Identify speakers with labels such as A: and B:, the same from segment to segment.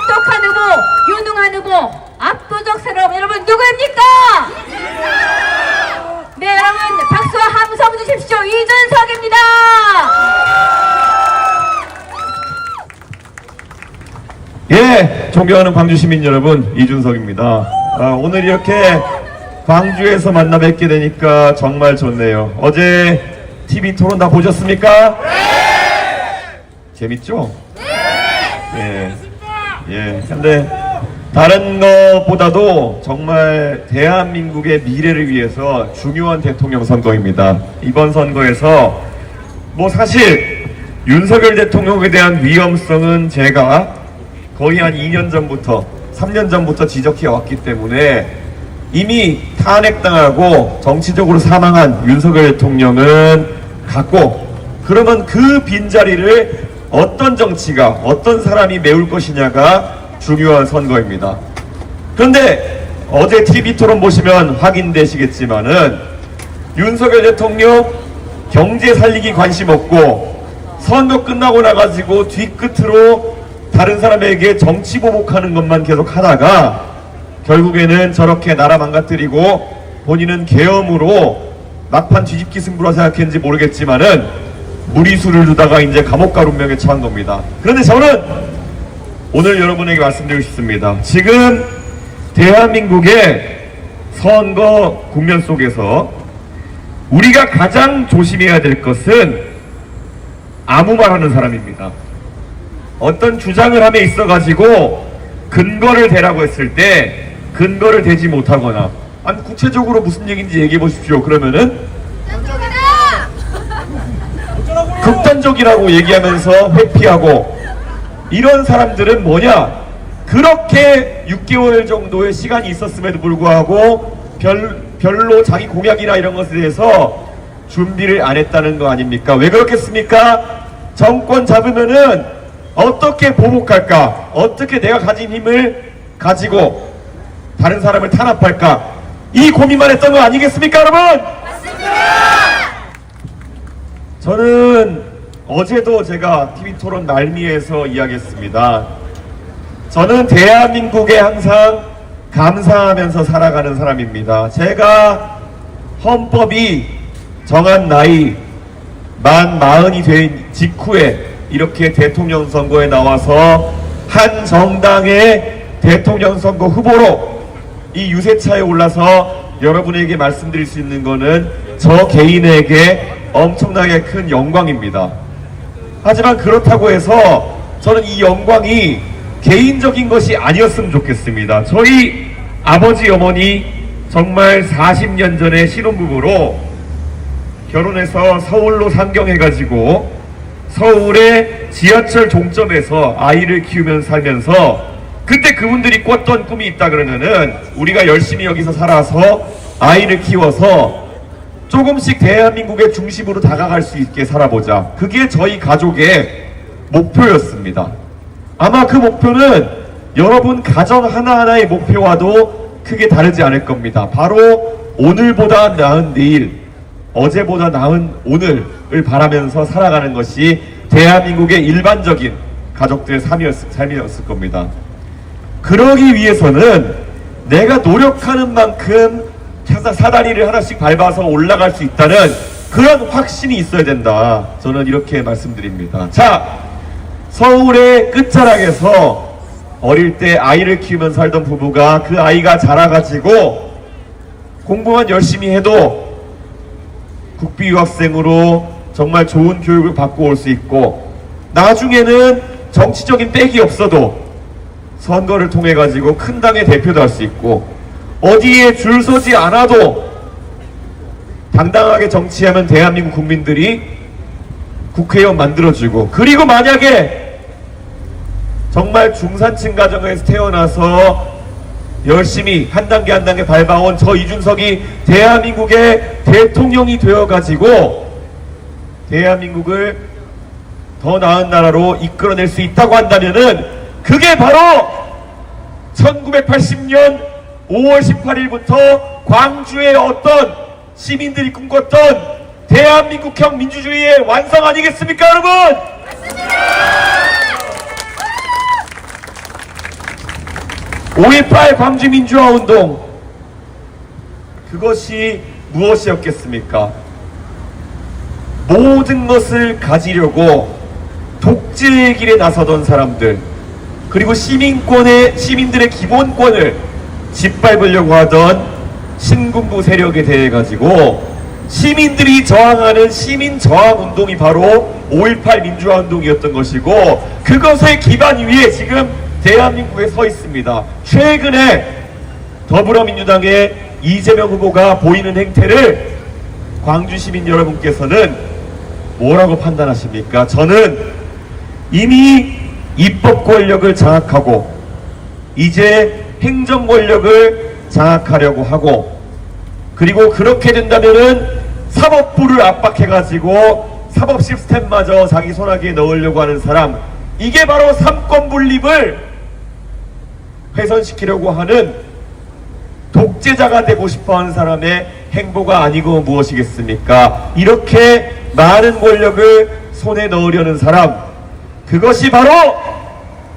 A: 똑똑한 후보, 유능한 후보, 압도적 사람 여러분 누구입니까? 네 여러분 박수와 함성 주십시오. 이준석입니다.
B: 예, 존경하는 광주 시민 여러분, 이준석입니다. 오늘 이렇게 광주에서 만나 뵙게 되니까 정말 좋네요. 어제 TV 토론 다 보셨습니까? 네! 재밌죠? 네! 예, 근데 다른 것보다도 정말 대한민국의 미래를 위해서 중요한 대통령 선거입니다. 이번 선거에서 뭐 사실 윤석열 대통령에 대한 위험성은 제가 거의 한 2년 전부터 3년 전부터 지적해 왔기 때문에 이미 탄핵당하고 정치적으로 사망한 윤석열 대통령은 갔고, 그러면 그 빈자리를 어떤 정치가 어떤 사람이 메울 것이냐가 중요한 선거입니다. 그런데 어제 TV 토론 보시면 확인되시겠지만은 윤석열 대통령 경제 살리기 관심 없고 선거 끝나고 나가지고 뒤끝으로 다른 사람에게 정치 보복하는 것만 계속 하다가 결국에는 저렇게 나라 망가뜨리고 본인은 계엄으로 막판 뒤집기 승부라 생각했는지 모르겠지만은 무리수를 두다가 이제 감옥 갈 운명에 처한 겁니다. 그런데 저는 오늘 여러분에게 말씀드리고 싶습니다. 지금 대한민국의 선거 국면 속에서 우리가 가장 조심해야 될 것은 아무 말하는 사람입니다. 어떤 주장을 함에 있어 가지고 근거를 대라고 했을 때 근거를 대지 못하거나, 아니 구체적으로 무슨 얘기인지 얘기해 보십시오. 그러면은 극단적이라고 얘기하면서 회피하고, 이런 사람들은 뭐냐, 그렇게 6개월 정도의 시간이 있었음에도 불구하고 별로 자기 공약이나 이런 것에 대해서 준비를 안 했다는 거 아닙니까? 왜 그렇겠습니까? 정권 잡으면은 어떻게 보복할까? 어떻게 내가 가진 힘을 가지고 다른 사람을 탄압할까? 이 고민만 했던 거 아니겠습니까, 여러분? 맞습니다! 저는 어제도 제가 TV 토론 말미에서 이야기했습니다. 저는 대한민국에 항상 감사하면서 살아가는 사람입니다. 제가 헌법이 정한 나이 만 40이 된 직후에 이렇게 대통령 선거에 나와서 한 정당의 대통령 선거 후보로 이 유세차에 올라서 여러분에게 말씀드릴 수 있는 거는 저 개인에게 엄청나게 큰 영광입니다. 하지만 그렇다고 해서 저는 이 영광이 개인적인 것이 아니었으면 좋겠습니다. 저희 아버지 어머니 정말 40년 전에 신혼부부로 결혼해서 서울로 상경해가지고 서울의 지하철 종점에서 아이를 키우면서 살면서, 그때 그분들이 꿨던 꿈이 있다 그러면은 우리가 열심히 여기서 살아서 아이를 키워서 조금씩 대한민국의 중심으로 다가갈 수 있게 살아보자. 그게 저희 가족의 목표였습니다. 아마 그 목표는 여러분 가정 하나하나의 목표와도 크게 다르지 않을 겁니다. 바로 오늘보다 나은 내일, 어제보다 나은 오늘을 바라면서 살아가는 것이 대한민국의 일반적인 가족들의 삶이었을 겁니다. 그러기 위해서는 내가 노력하는 만큼 항상 사다리를 하나씩 밟아서 올라갈 수 있다는 그런 확신이 있어야 된다. 저는 이렇게 말씀드립니다. 자, 서울의 끝자락에서 어릴 때 아이를 키우면서 살던 부부가 그 아이가 자라가지고 공부만 열심히 해도 국비 유학생으로 정말 좋은 교육을 받고 올 수 있고, 나중에는 정치적인 빽이 없어도 선거를 통해 가지고 큰 당의 대표도 할 수 있고, 어디에 줄 서지 않아도 당당하게 정치하면 대한민국 국민들이 국회의원 만들어주고, 그리고 만약에 정말 중산층 가정에서 태어나서 열심히 한 단계 한 단계 밟아온 저 이준석이 대한민국의 대통령이 되어가지고 대한민국을 더 나은 나라로 이끌어낼 수 있다고 한다면은, 그게 바로 1980년 5월 18일부터 광주의 어떤 시민들이 꿈꿨던 대한민국형 민주주의의 완성 아니겠습니까, 여러분? 5.18 광주민주화운동, 그것이 무엇이었겠습니까? 모든 것을 가지려고 독재의 길에 나서던 사람들, 그리고 시민들의 기본권을 짓밟으려고 하던 신군부 세력에 대해 가지고 시민들이 저항하는 시민 저항 운동이 바로 5.18 민주화 운동이었던 것이고, 그것의 기반 위에 지금 대한민국에 서 있습니다. 최근에 더불어민주당의 이재명 후보가 보이는 행태를 광주 시민 여러분께서는 뭐라고 판단하십니까? 저는 이미 입법 권력을 장악하고 이제 행정 권력을 장악하려고 하고, 그리고 그렇게 된다면은 사법부를 압박해가지고 사법 시스템마저 자기 손아귀에 넣으려고 하는 사람, 이게 바로 삼권 분립을 훼손시키려고 하는 독재자가 되고 싶어하는 사람의 행보가 아니고 무엇이겠습니까? 이렇게 많은 권력을 손에 넣으려는 사람, 그것이 바로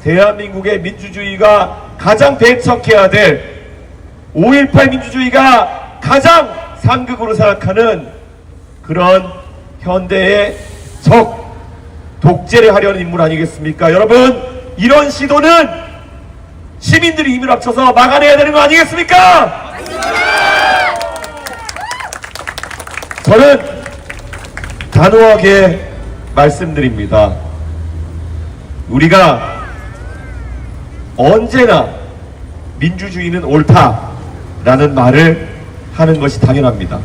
B: 대한민국의 민주주의가 가장 배척해야 될, 5.18 민주주의가 가장 상극으로 생각하는 그런 현대의 적, 독재를 하려는 인물 아니겠습니까? 여러분, 이런 시도는 시민들이 힘을 합쳐서 막아내야 되는 거 아니겠습니까? 저는 단호하게 말씀드립니다. 우리가 언제나 민주주의는 옳다라는 말을 하는 것이 당연합니다.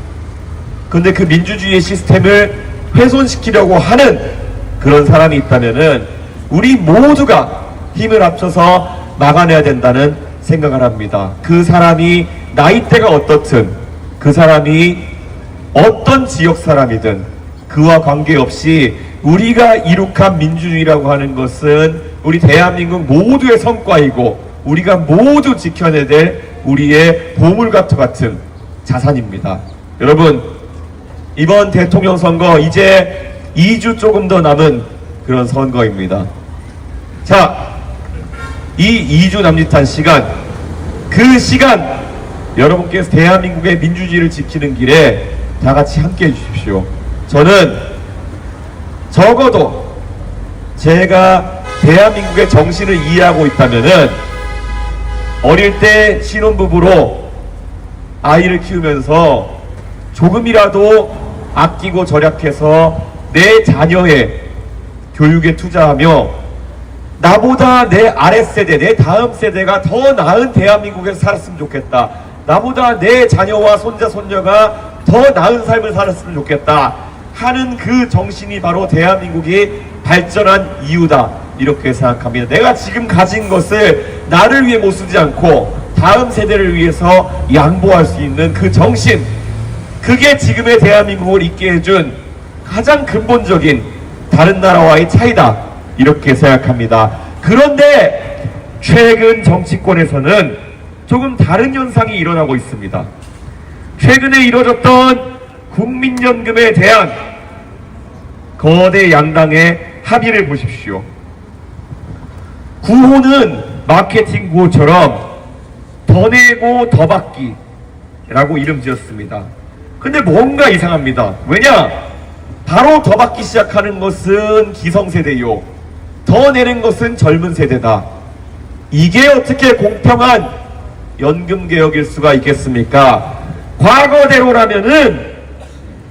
B: 그런데 그 민주주의의 시스템을 훼손시키려고 하는 그런 사람이 있다면은 우리 모두가 힘을 합쳐서 막아내야 된다는 생각을 합니다. 그 사람이 나이대가 어떻든, 그 사람이 어떤 지역 사람이든 그와 관계없이 우리가 이룩한 민주주의라고 하는 것은 우리 대한민국 모두의 성과이고 우리가 모두 지켜내야 될 우리의 보물과도 같은 자산입니다. 여러분, 이번 대통령 선거 이제 2주 조금 더 남은 그런 선거입니다. 자, 이 2주 남짓한 시간, 그 시간 여러분께서 대한민국의 민주주의를 지키는 길에 다 같이 함께 해주십시오. 저는 적어도 제가 대한민국의 정신을 이해하고 있다면은 어릴 때 신혼부부로 아이를 키우면서 조금이라도 아끼고 절약해서 내 자녀의 교육에 투자하며 나보다 내 아랫세대, 내 다음 세대가 더 나은 대한민국에서 살았으면 좋겠다. 나보다 내 자녀와 손자, 손녀가 더 나은 삶을 살았으면 좋겠다 하는 그 정신이 바로 대한민국이 발전한 이유다, 이렇게 생각합니다. 내가 지금 가진 것을 나를 위해 못 쓰지 않고 다음 세대를 위해서 양보할 수 있는 그 정신, 그게 지금의 대한민국을 있게 해준 가장 근본적인 다른 나라와의 차이다, 이렇게 생각합니다. 그런데 최근 정치권에서는 조금 다른 현상이 일어나고 있습니다. 최근에 이뤄졌던 국민연금에 대한 거대 양당의 합의를 보십시오. 구호는 마케팅 구호처럼 더 내고 더 받기라고 이름 지었습니다. 근데 뭔가 이상합니다. 왜냐? 바로 더 받기 시작하는 것은 기성세대요, 더 내는 것은 젊은 세대다. 이게 어떻게 공평한 연금개혁일 수가 있겠습니까? 과거대로라면은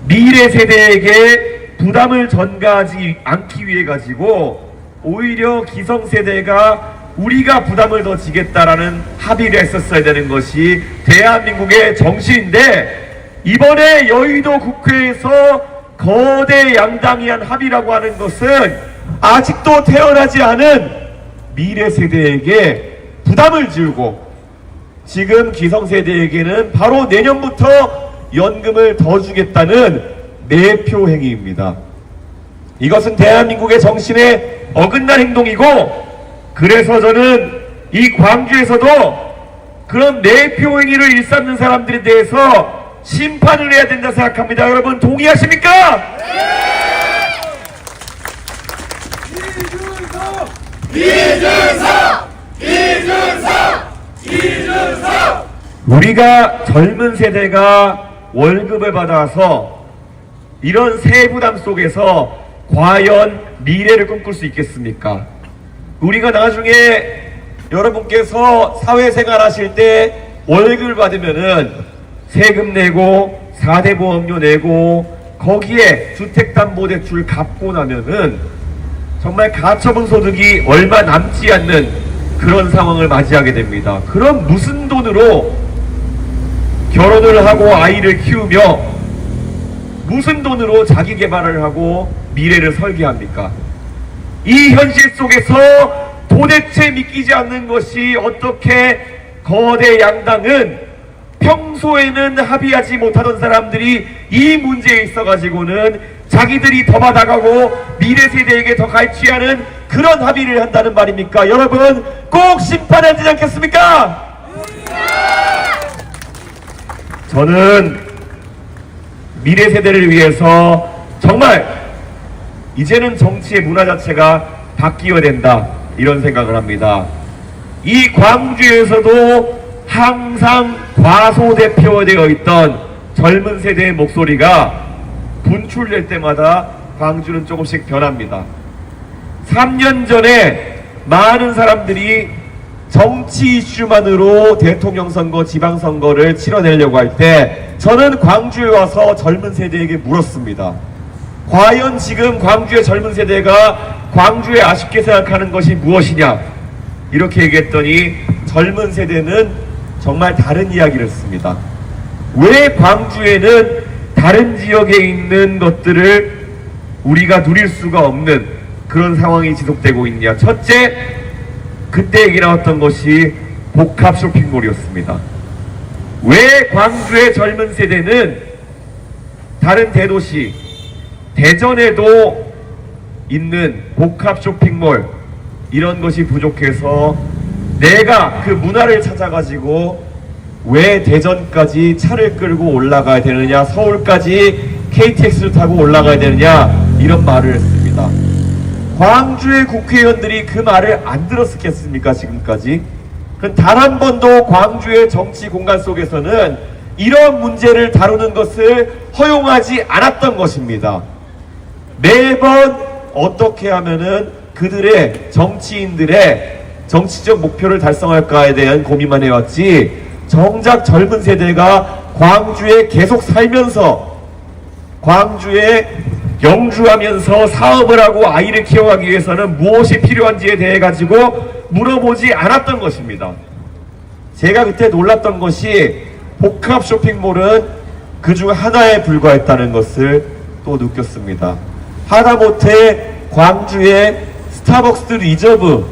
B: 미래 세대에게 부담을 전가하지 않기 위해 가지고 오히려 기성세대가 우리가 부담을 더 지겠다라는 합의를 했었어야 되는 것이 대한민국의 정신인데, 이번에 여의도 국회에서 거대 양당이 한 합의라고 하는 것은 아직도 태어나지 않은 미래 세대에게 부담을 지우고 지금 기성세대에게는 바로 내년부터 연금을 더 주겠다는 매표 행위입니다. 이것은 대한민국의 정신에 어긋난 행동이고, 그래서 저는 이 광주에서도 그런 매표 행위를 일삼는 사람들에 대해서 심판을 해야 된다 생각합니다. 여러분 동의하십니까?
C: 이준석! 이준석! 이준석!
B: 우리가 젊은 세대가 월급을 받아서 이런 세부담 속에서 과연 미래를 꿈꿀 수 있겠습니까? 우리가 나중에 여러분께서 사회생활 하실 때 월급을 받으면은 세금 내고 4대 보험료 내고 거기에 주택담보대출 갚고 나면은 정말 가처분 소득이 얼마 남지 않는 그런 상황을 맞이하게 됩니다. 그럼 무슨 돈으로 결혼을 하고 아이를 키우며 무슨 돈으로 자기 개발을 하고 미래를 설계합니까? 이 현실 속에서 도대체 믿기지 않는 것이 어떻게 거대 양당은 평소에는 합의하지 못하던 사람들이 이 문제에 있어가지고는 자기들이 더 받아가고 미래 세대에게 더 갈취하는 그런 합의를 한다는 말입니까? 여러분 꼭 심판해야 되지 않겠습니까? 저는 미래 세대를 위해서 정말 이제는 정치의 문화 자체가 바뀌어야 된다 이런 생각을 합니다. 이 광주에서도 항상 과소대표되어 있던 젊은 세대의 목소리가 분출될 때마다 광주는 조금씩 변합니다. 3년 전에 많은 사람들이 정치 이슈만으로 대통령 선거, 지방선거를 치러내려고 할 때 저는 광주에 와서 젊은 세대에게 물었습니다. 과연 지금 광주의 젊은 세대가 광주에 아쉽게 생각하는 것이 무엇이냐? 이렇게 얘기했더니 젊은 세대는 정말 다른 이야기를 했습니다. 왜 광주에는 다른 지역에 있는 것들을 우리가 누릴 수가 없는 그런 상황이 지속되고 있냐? 첫째, 그때 얘기 나왔던 것이 복합 쇼핑몰이었습니다. 왜 광주의 젊은 세대는 다른 대도시, 대전에도 있는 복합 쇼핑몰 이런 것이 부족해서 내가 그 문화를 찾아가지고 왜 대전까지 차를 끌고 올라가야 되느냐, 서울까지 KTX를 타고 올라가야 되느냐 이런 말을 했습니다. 광주의 국회의원들이 그 말을 안 들었겠습니까? 지금까지 단 한 번도 광주의 정치 공간 속에서는 이런 문제를 다루는 것을 허용하지 않았던 것입니다. 매번 어떻게 하면은 그들의 정치인들의 정치적 목표를 달성할까에 대한 고민만 해왔지 정작 젊은 세대가 광주에 계속 살면서 광주에 영주하면서 사업을 하고 아이를 키워가기 위해서는 무엇이 필요한지에 대해 가지고 물어보지 않았던 것입니다. 제가 그때 놀랐던 것이 복합 쇼핑몰은 그중 하나에 불과했다는 것을 또 느꼈습니다. 하다못해 광주에 스타벅스 리저브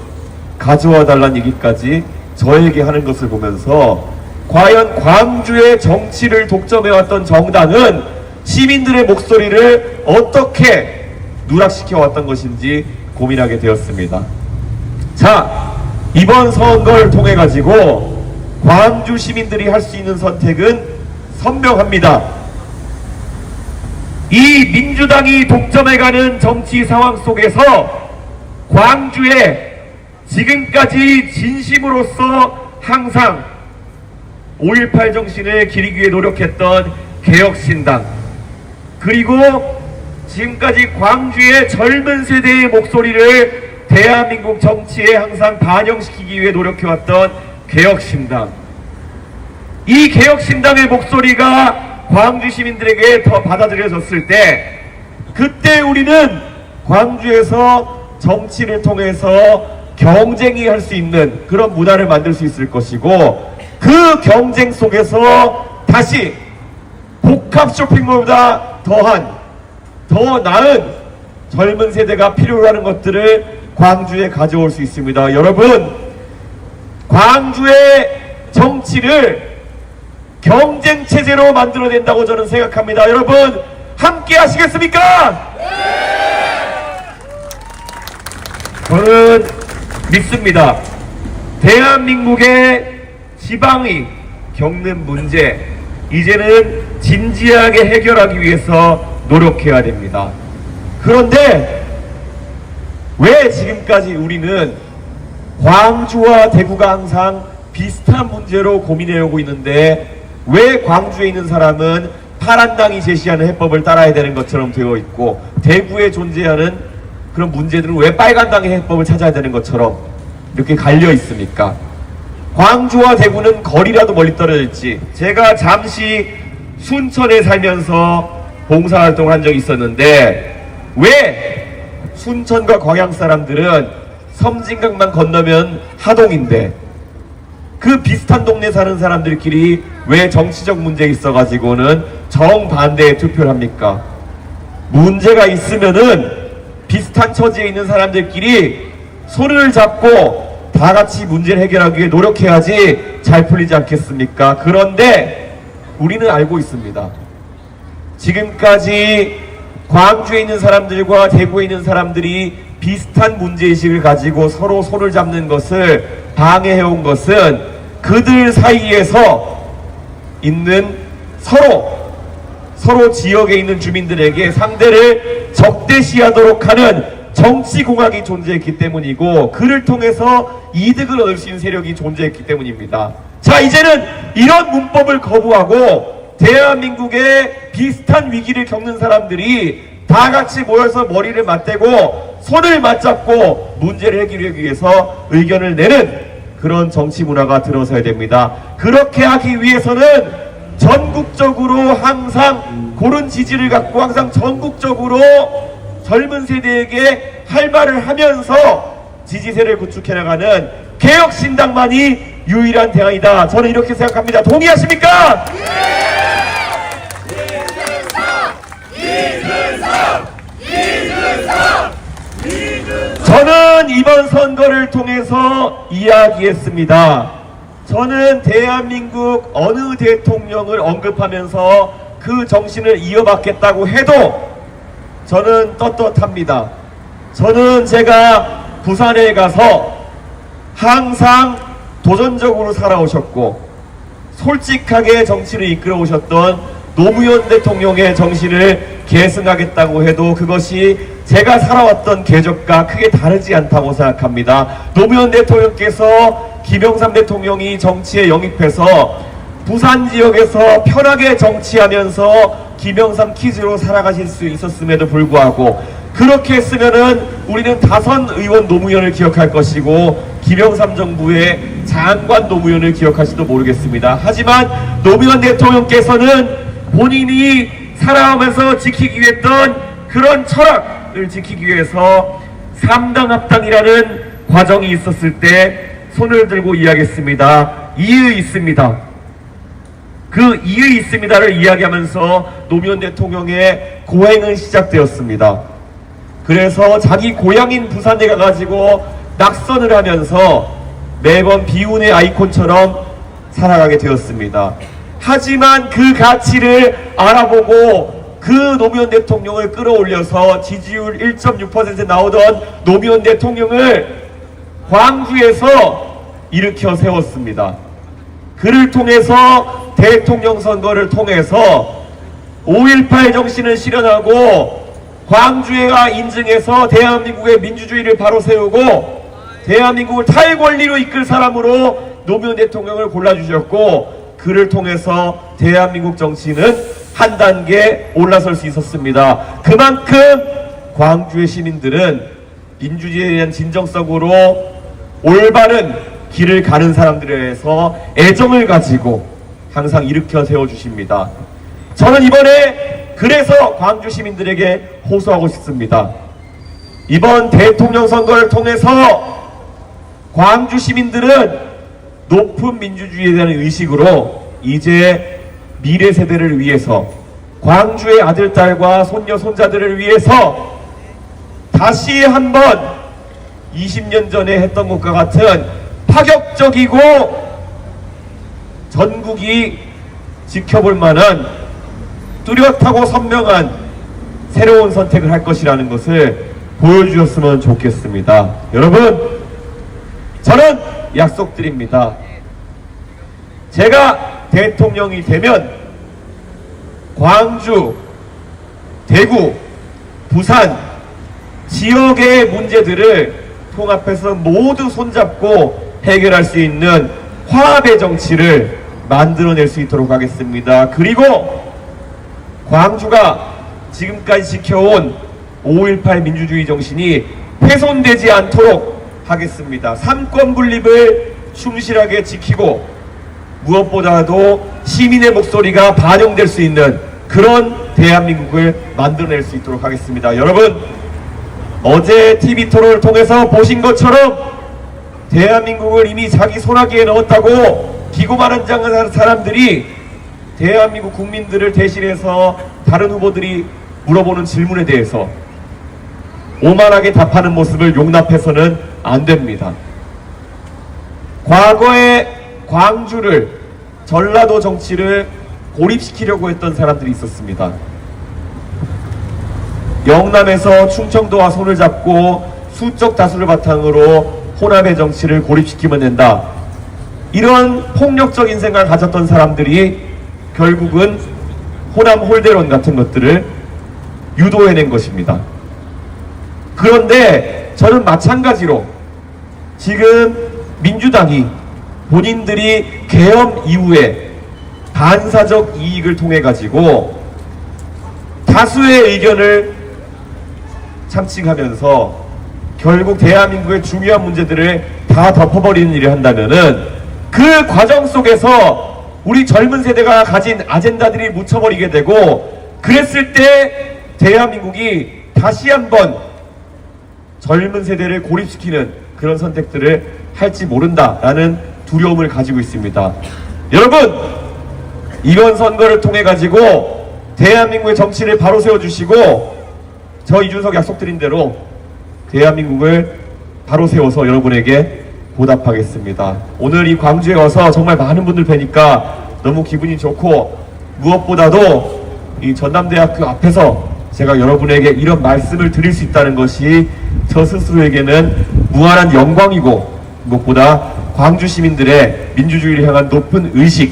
B: 가져와 달라는 얘기까지 저에게 하는 것을 보면서 과연 광주의 정치를 독점해왔던 정당은 시민들의 목소리를 어떻게 누락시켜 왔던 것인지 고민하게 되었습니다. 자, 이번 선거를 통해 가지고 광주 시민들이 할 수 있는 선택은 선명합니다. 이 민주당이 독점해가는 정치 상황 속에서 광주에 지금까지 진심으로서 항상 5.18 정신을 기리기 위해 노력했던 개혁신당, 그리고 지금까지 광주의 젊은 세대의 목소리를 대한민국 정치에 항상 반영시키기 위해 노력해왔던 개혁신당, 이 개혁신당의 목소리가 광주 시민들에게 더 받아들여졌을 때 그때 우리는 광주에서 정치를 통해서 경쟁이 할 수 있는 그런 문화를 만들 수 있을 것이고, 그 경쟁 속에서 다시 복합 쇼핑몰보다 더 나은 젊은 세대가 필요로 하는 것들을 광주에 가져올 수 있습니다. 여러분, 광주의 정치를 경쟁 체제로 만들어낸다고 저는 생각합니다. 여러분 함께 하시겠습니까? 네! 저는 믿습니다. 대한민국의 지방이 겪는 문제, 이제는 진지하게 해결하기 위해서 노력해야 됩니다. 그런데 왜 지금까지 우리는 광주와 대구가 항상 비슷한 문제로 고민해오고 있는데 왜 광주에 있는 사람은 파란당이 제시하는 해법을 따라야 되는 것처럼 되어 있고 대구에 존재하는 그런 문제들은 왜 빨간당의 해법을 찾아야 되는 것처럼 이렇게 갈려 있습니까? 광주와 대구는 거리라도 멀리 떨어져 있지. 제가 잠시 순천에 살면서 봉사활동을 한 적이 있었는데 왜 순천과 광양 사람들은 섬진강만 건너면 하동인데 그 비슷한 동네 사는 사람들끼리 왜 정치적 문제가 있어가지고는 정반대의 투표를 합니까? 문제가 있으면은 비슷한 처지에 있는 사람들끼리 손을 잡고 다 같이 문제를 해결하기 위해 노력해야지 잘 풀리지 않겠습니까? 그런데 우리는 알고 있습니다. 지금까지 광주에 있는 사람들과 대구에 있는 사람들이 비슷한 문제의식을 가지고 서로 손을 잡는 것을 방해해온 것은 그들 사이에서 있는 서로 지역에 있는 주민들에게 상대를 적대시하도록 하는 정치공학이 존재했기 때문이고 그를 통해서 이득을 얻을 수 있는 세력이 존재했기 때문입니다. 자, 이제는 이런 문법을 거부하고 대한민국의 비슷한 위기를 겪는 사람들이 다 같이 모여서 머리를 맞대고 손을 맞잡고 문제를 해결하기 위해서 의견을 내는 그런 정치 문화가 들어서야 됩니다. 그렇게 하기 위해서는 전국적으로 항상 고른 지지를 갖고 항상 전국적으로 젊은 세대에게 할 말을 하면서 지지세를 구축해 나가는 개혁신당만이 유일한 대안이다. 저는 이렇게 생각합니다. 동의하십니까? 저는 이번 선거를 통해서 이야기했습니다. 저는 대한민국 어느 대통령을 언급하면서 그 정신을 이어받겠다고 해도 저는 떳떳합니다. 저는 제가 부산에 가서 항상 도전적으로 살아오셨고 솔직하게 정치를 이끌어 오셨던 노무현 대통령의 정신을 계승하겠다고 해도 그것이 제가 살아왔던 궤적과 크게 다르지 않다고 생각합니다. 노무현 대통령께서 김영삼 대통령이 정치에 영입해서 부산 지역에서 편하게 정치하면서 김영삼 퀴즈로 살아가실 수 있었음에도 불구하고 그렇게 했으면은 우리는 다선 의원 노무현을 기억할 것이고 김영삼 정부의 장관 노무현을 기억할지도 모르겠습니다. 하지만 노무현 대통령께서는 본인이 살아가면서 지키기 위해 했던 그런 철학을 지키기 위해서 3당 합당이라는 과정이 있었을 때 손을 들고 이야기했습니다. 이의 있습니다. 그 이의 있습니다를 이야기하면서 노무현 대통령의 고행은 시작되었습니다. 그래서 자기 고향인 부산에 가가지고 낙선을 하면서 매번 비운의 아이콘처럼 살아가게 되었습니다. 하지만 그 가치를 알아보고 그 노무현 대통령을 끌어올려서 지지율 1.6% 나오던 노무현 대통령을 광주에서 일으켜 세웠습니다. 그를 통해서 대통령 선거를 통해서 5.18 정신을 실현하고 광주가 인증해서 대한민국의 민주주의를 바로 세우고 대한민국을 탈권리로 이끌 사람으로 노무현 대통령을 골라주셨고 그를 통해서 대한민국 정치는 한 단계 올라설 수 있었습니다. 그만큼 광주의 시민들은 민주주의에 대한 진정성으로 올바른 길을 가는 사람들에 대해서 애정을 가지고 항상 일으켜 세워주십니다. 저는 이번에 그래서 광주 시민들에게 호소하고 싶습니다. 이번 대통령 선거를 통해서 광주 시민들은 높은 민주주의에 대한 의식으로 이제 미래 세대를 위해서 광주의 아들, 딸과 손녀, 손자들을 위해서 다시 한번 20년 전에 했던 것과 같은 파격적이고 전국이 지켜볼 만한 뚜렷하고 선명한 새로운 선택을 할 것이라는 것을 보여주셨으면 좋겠습니다. 여러분, 저는 약속드립니다. 제가 대통령이 되면 광주, 대구, 부산 지역의 문제들을 통합해서 모두 손잡고 해결할 수 있는 화합의 정치를 만들어낼 수 있도록 하겠습니다. 그리고 광주가 지금까지 지켜온 5.18 민주주의 정신이 훼손되지 않도록 하겠습니다. 삼권 분립을 충실하게 지키고 무엇보다도 시민의 목소리가 반영될 수 있는 그런 대한민국을 만들어낼 수 있도록 하겠습니다. 여러분, 어제 TV 토론을 통해서 보신 것처럼 대한민국을 이미 자기 손아귀에 넣었다고 기고만장한 사람들이 대한민국 국민들을 대신해서 다른 후보들이 물어보는 질문에 대해서 오만하게 답하는 모습을 용납해서는 안 됩니다. 과거에 광주를, 전라도 정치를 고립시키려고 했던 사람들이 있었습니다. 영남에서 충청도와 손을 잡고 수적 다수를 바탕으로 혼합의 정치를 고립시키면 된다. 이런 폭력적인 생각을 가졌던 사람들이 결국은 호남 홀대론 같은 것들을 유도해낸 것입니다. 그런데 저는 마찬가지로 지금 민주당이 본인들이 계엄 이후에 반사적 이익을 통해 가지고 다수의 의견을 참칭하면서 결국 대한민국의 중요한 문제들을 다 덮어버리는 일을 한다면은 그 과정 속에서 우리 젊은 세대가 가진 아젠다들이 묻혀버리게 되고, 그랬을 때 대한민국이 다시 한번 젊은 세대를 고립시키는 그런 선택들을 할지 모른다라는 두려움을 가지고 있습니다. 여러분, 이번 선거를 통해 가지고 대한민국의 정치를 바로 세워주시고, 저 이준석 약속드린 대로 대한민국을 바로 세워서 여러분에게 보답하겠습니다. 오늘 이 광주에 와서 정말 많은 분들 뵈니까 너무 기분이 좋고, 무엇보다도 이 전남대학교 앞에서 제가 여러분에게 이런 말씀을 드릴 수 있다는 것이 저 스스로에게는 무한한 영광이고, 무엇보다 광주 시민들의 민주주의를 향한 높은 의식,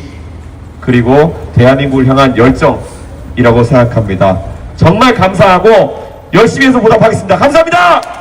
B: 그리고 대한민국을 향한 열정이라고 생각합니다. 정말 감사하고 열심히 해서 보답하겠습니다. 감사합니다.